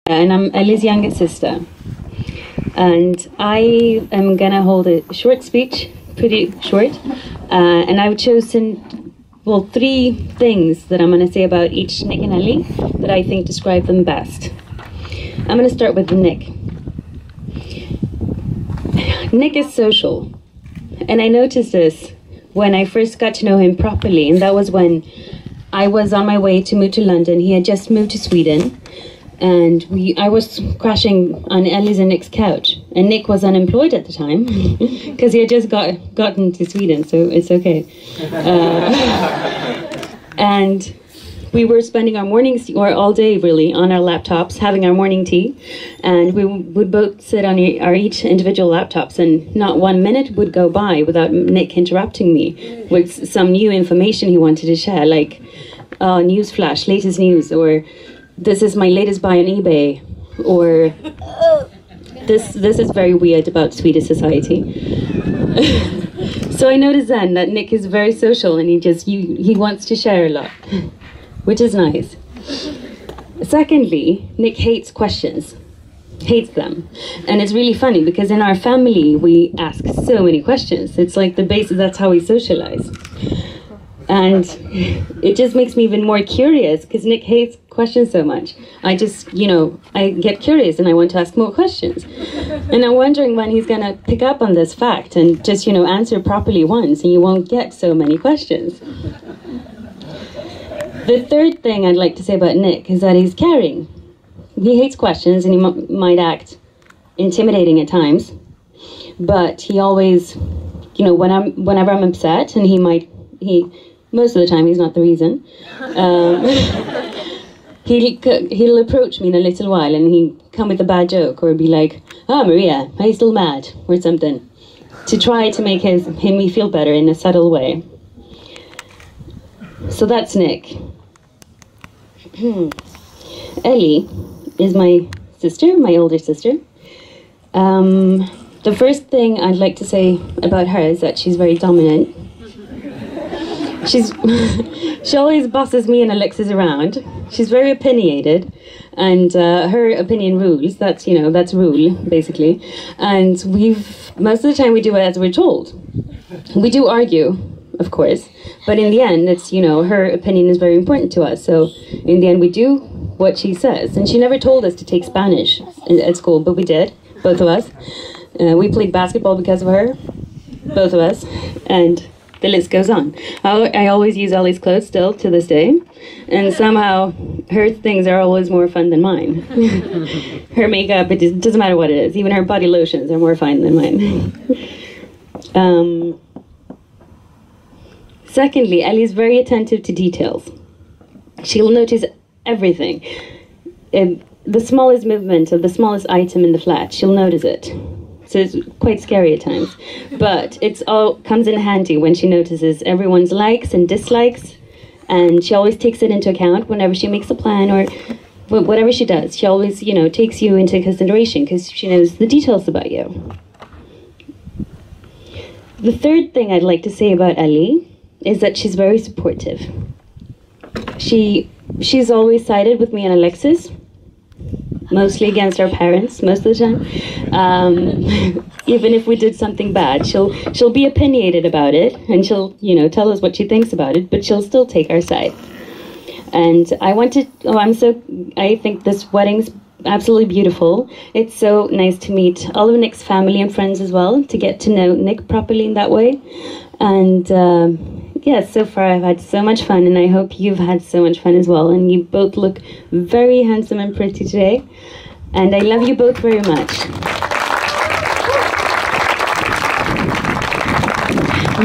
And I'm Elli's youngest sister. And I am gonna hold a short speech, pretty short. And I've chosen, well, 3 things that I'm gonna say about each Nick and Elli that I think describe them best. I'm gonna start with Nick. Nick is social. And I noticed this when I first got to know him properly, and that was when I was on my way to move to London. He had just moved to Sweden. And I was crashing on Elli's and Nick's couch, and Nick was unemployed at the time because he had just gotten to Sweden, so it's okay. And we were spending our mornings, or all day really, on our laptops, having our morning tea, and we would both sit on our each individual laptops, and not 1 minute would go by without Nick interrupting me with some new information he wanted to share, like news flash, latest news, or this is my latest buy on eBay, or this is very weird about Swedish society. So I noticed then that Nick is very social, and he wants to share a lot, which is nice. Secondly, Nick hates questions, hates them, and it's really funny because in our family we ask so many questions. It's like the basis. That's how we socialize. And it just makes me even more curious because Nick hates questions so much. I get curious and I want to ask more questions. And I'm wondering when he's going to pick up on this fact and just, answer properly once, and you won't get so many questions. The third thing I'd like to say about Nick is that he's caring. He hates questions, and he might act intimidating at times. But he always, whenever I'm upset, and most of the time he's not the reason. He'll approach me in a little while, and he'll come with a bad joke, or be like, "Oh, Maria, are you still mad?" or something, to try to make me feel better in a subtle way. So that's Nick. Elli is my sister, my older sister. The first thing I'd like to say about her is that she's very dominant. She always bosses me and Alexis around. She's very opinionated, and her opinion rules. That's rule, basically. And most of the time we do it as we're told. We do argue, of course, but in the end, it's her opinion is very important to us. So in the end, we do what she says. And she never told us to take Spanish at school, but we did, both of us. We played basketball because of her, both of us, and the list goes on. I always use Ellie's clothes still to this day, and somehow her things are always more fun than mine. Her makeup, it doesn't matter what it is. Even her body lotions are more fun than mine. Secondly, Ellie's very attentive to details. She'll notice everything. The smallest movement of the smallest item in the flat, she'll notice it. So it's quite scary at times, but it's all comes in handy when she notices everyone's likes and dislikes, and she always takes it into account whenever she makes a plan or whatever she does. She always, takes you into consideration because she knows the details about you. The third thing I'd like to say about Elli is that she's very supportive. She's always sided with me and Alexis, mostly against our parents most of the time. Even if we did something bad, she'll be opinionated about it, and she'll tell us what she thinks about it, but she'll still take our side. And I think this wedding's absolutely beautiful. It's so nice to meet all of Nick's family and friends as well, to get to know Nick properly in that way. And yes, so far I've had so much fun, and I hope you've had so much fun as well. And you both look very handsome and pretty today. And I love you both very much.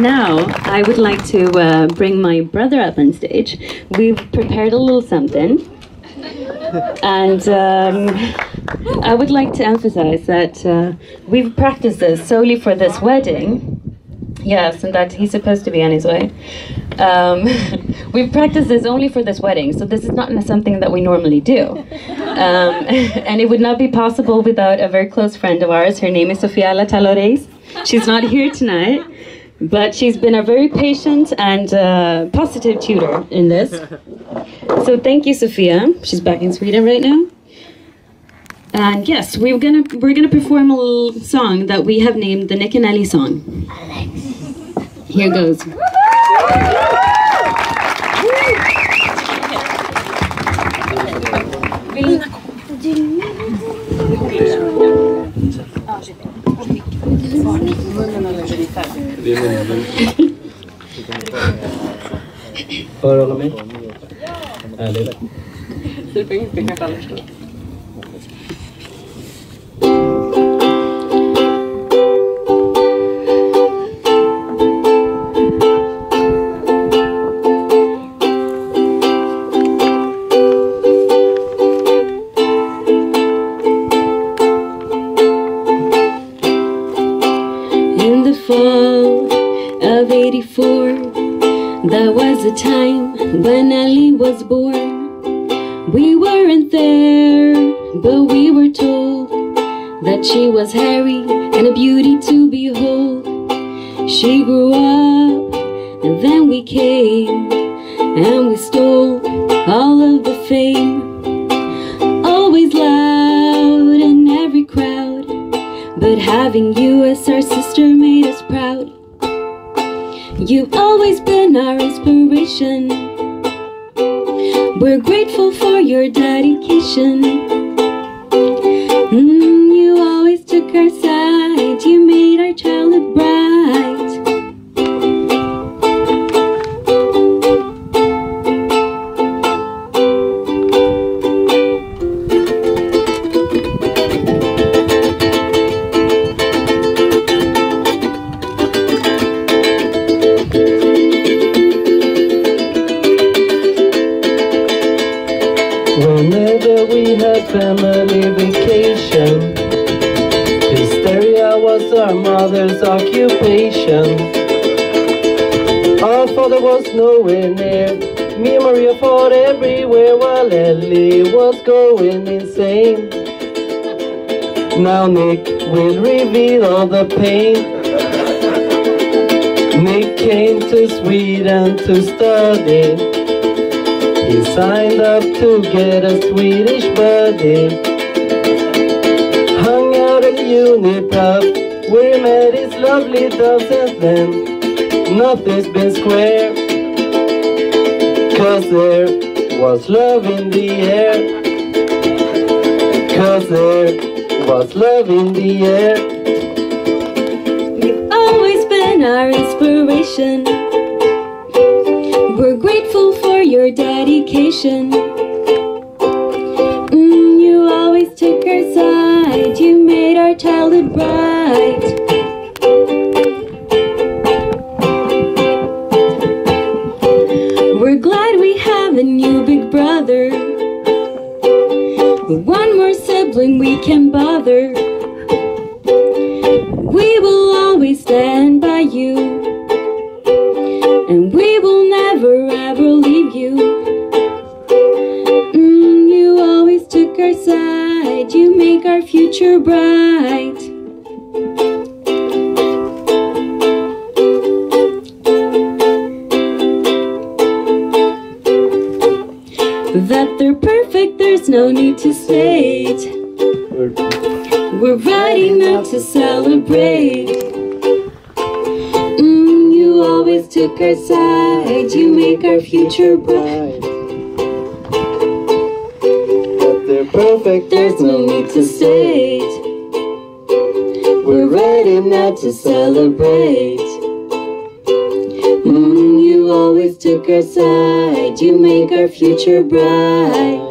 Now, I would like to bring my brother up on stage. We've prepared a little something. And I would like to emphasize that we've practiced this solely for this wedding. Yes, and that he's supposed to be on his way. We've practiced this only for this wedding, so this is not something that we normally do. And it would not be possible without a very close friend of ours. Her name is Sofia Talores. She's not here tonight, but she's been a very patient and positive tutor in this. So thank you, Sofia. She's back in Sweden right now. And yes, we're gonna perform a little song that we have named the Nick and Elli song. Here goes. Öronen med? Ärligt. In the fall of '84, that was a time when Elli was born. We weren't there, but we were told that she was hairy and a beauty to behold. She grew up, and then we came, and we stole all of the fame. Always loud in every crowd, but having you as our sister made us proud. You've always been our inspiration. We're grateful for your dedication. You always took our side. You made our childhood bright. Whenever we had family vacation, Hysteria was our mother's occupation. Our father was nowhere near. Me and Maria fought everywhere while Elli was going insane. Now Nick will reveal all the pain. Nick came to Sweden to study. He signed up to get a Swedish buddy. Hung out at Unipub, where he met his lovely doves, and then nothing's been square. 'Cause there was love in the air. 'Cause there was love in the air. You've always been our inspiration. We're grateful for your dedication. You always took our side. You made our childhood bright. We're glad we have a new big brother. One more sibling we can bother. We will always stand by you, and we will never ever leave you. You always took our side. You make our future bright. That they're perfect, there's no need to state. We're ready now to celebrate. You always took our side. You make our future bright. But they're perfect, There's no need to state. We're ready now to celebrate. You always took our side. You make our future bright.